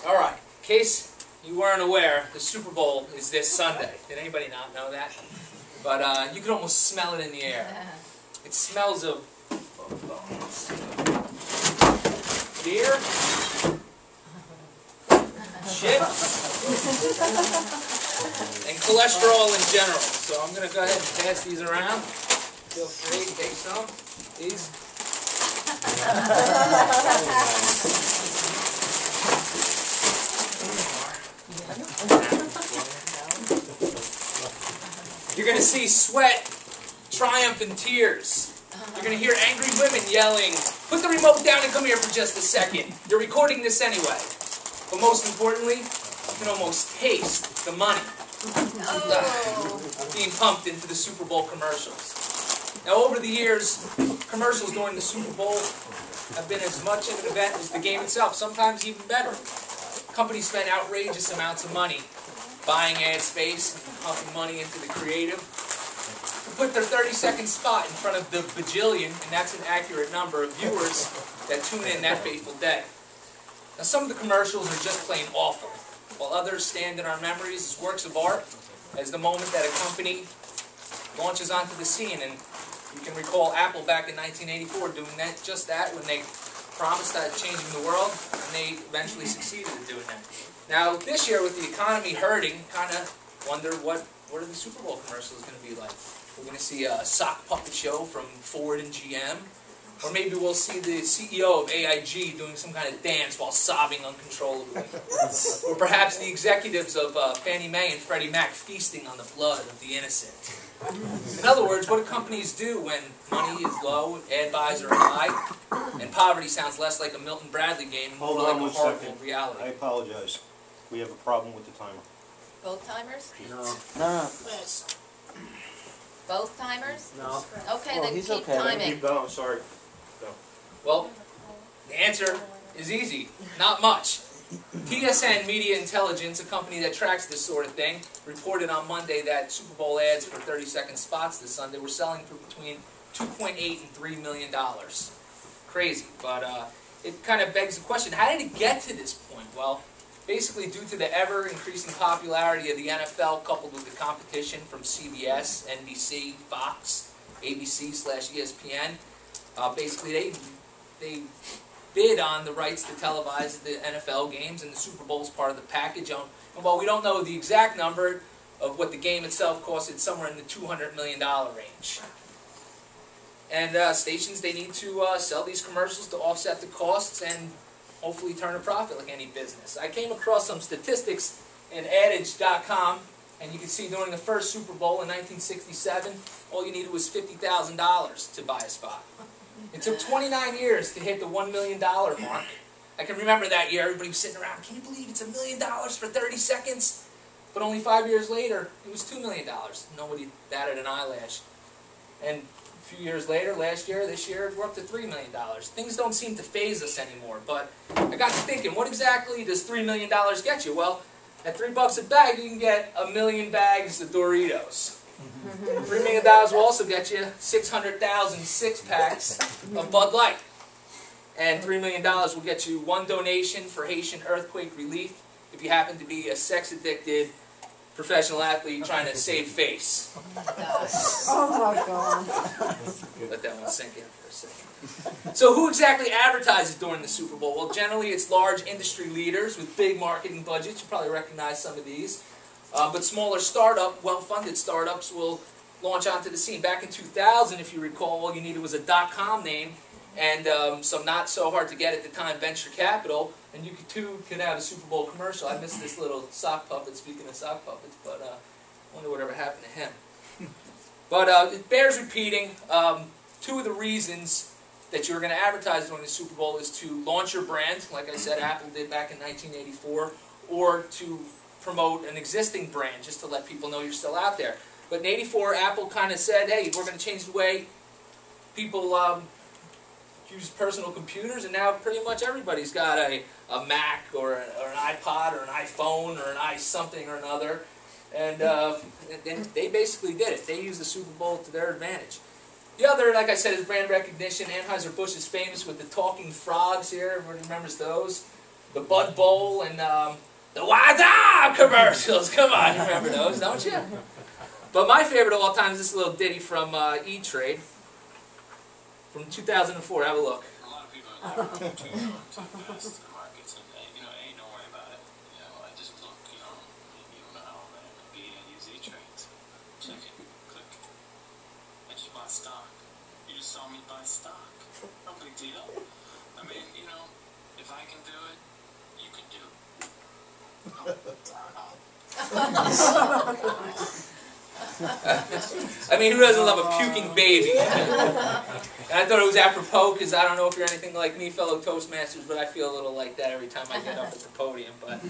All right. In case you weren't aware, the Super Bowl is this Sunday. Did anybody not know that? But you can almost smell it in the air. It smells of beer, chips, and cholesterol in general. So I'm going to go ahead and pass these around. Feel free to take some. These. You're going to see sweat, triumph, and tears. You're going to hear angry women yelling, "Put the remote down and come here for just a second." You're recording this anyway. But most importantly, you can almost taste the money being pumped into the Super Bowl commercials. Now, over the years, commercials during the Super Bowl have been as much of an event as the game itself, sometimes even better. Companies spend outrageous amounts of money buying ad space, pumping money into the creative, to put their 30-second spot in front of the bajillion, and that's an accurate number, of viewers that tune in that fateful day. Now, some of the commercials are just plain awful, while others stand in our memories as works of art, as the moment that a company launches onto the scene. And you can recall Apple back in 1984 doing just that when they promised that changing the world, and they eventually succeeded in doing that. Now, this year, with the economy hurting, kind of wonder what are the Super Bowl commercials going to be like. We're going to see a sock puppet show from Ford and GM. Or maybe we'll see the CEO of AIG doing some kind of dance while sobbing uncontrollably. Or perhaps the executives of Fannie Mae and Freddie Mac feasting on the blood of the innocent. In other words, what do companies do when money is low, ad buys are high, and poverty sounds less like a Milton Bradley game and more like a horrible reality? I apologize. We have a problem with the timer. Both timers? No. Both timers? No. Okay, Well, then he's keep okay. timing. Keep going, sorry. Go. Well, the answer is easy. Not much. TSN Media Intelligence, a company that tracks this sort of thing, reported on Monday that Super Bowl ads for 30-second spots this Sunday were selling for between $2.8 and $3 million. Crazy, but it kind of begs the question, how did it get to this point? Well, basically due to the ever-increasing popularity of the NFL coupled with the competition from CBS, NBC, Fox, ABC/ESPN, basically they bid on the rights to televise the NFL games, and the Super Bowl is part of the package. And while we don't know the exact number of what the game itself costs, it's somewhere in the $200 million range. And stations, they need to sell these commercials to offset the costs and hopefully turn a profit like any business. I came across some statistics in adage.com, and you can see during the first Super Bowl in 1967, all you needed was $50,000 to buy a spot. It took 29 years to hit the $1 million mark. I can remember that year, everybody was sitting around, can you believe it's $1 million for 30 seconds? But only 5 years later, it was $2 million. Nobody batted an eyelash. And a few years later, last year, this year, we're up to $3 million. Things don't seem to faze us anymore. But I got to thinking, what exactly does $3 million get you? Well, at $3 a bag, you can get 1 million bags of Doritos. $3 million will also get you 600,000 six-packs of Bud Light. And $3 million will get you 1 donation for Haitian earthquake relief if you happen to be a sex-addicted professional athlete trying to save face. Oh my God. Let that one sink in for a second. So who exactly advertises during the Super Bowl? Well, generally it's large industry leaders with big marketing budgets. You probably recognize some of these. But smaller startup, well-funded startups will launch onto the scene. Back in 2000, if you recall, all you needed was a .com name and some not so hard to get at the time venture capital, and you could have a Super Bowl commercial. I missed this little sock puppet, speaking of sock puppets, but I wonder whatever happened to him. But it bears repeating, 2 of the reasons that you're going to advertise during the Super Bowl is to launch your brand, like I said, Apple did back in 1984, or to promote an existing brand, just to let people know you're still out there. But in '84, Apple kind of said, hey, we're going to change the way people use personal computers, and now pretty much everybody's got a Mac or an iPod or an iPhone or an i-something or another. And they basically did it. They used the Super Bowl to their advantage. The other, like I said, is brand recognition. Anheuser-Busch is famous with the talking frogs here. Everybody remembers those. the Bud Bowl and the Wada commercials. Come on, you remember those, don't you? But my favorite of all time is this little ditty from E-Trade from 2004. Have a look. A lot of people are too fast to the markets, and hey, don't worry about it. I just look, you don't know how I'm gonna be and use E-Trades. Check it, click. I just bought stock. You just saw me buy stock. No big deal. I mean, if I can do it, you can do it. I mean, who doesn't love a puking baby? And I thought it was apropos because I don't know if you're anything like me, fellow Toastmasters, but I feel a little like that every time I get up at the podium. But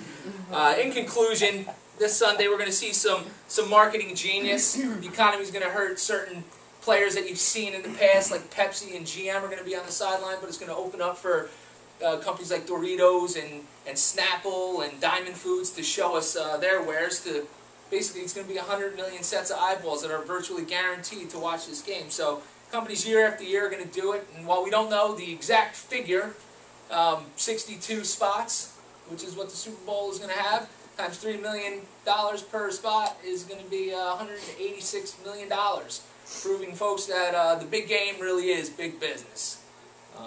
in conclusion, this Sunday we're going to see some marketing genius. The economy is going to hurt certain players that you've seen in the past, like Pepsi and GM are going to be on the sideline, but it's going to open up for companies like Doritos and Snapple and Diamond Foods to show us their wares. Basically, it's going to be 100 million sets of eyeballs that are virtually guaranteed to watch this game. So companies year after year are going to do it. And while we don't know the exact figure, 62 spots, which is what the Super Bowl is going to have, times $3 million per spot is going to be $186 million. Proving, folks, that the big game really is big business.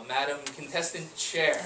Madam Contestant Chair.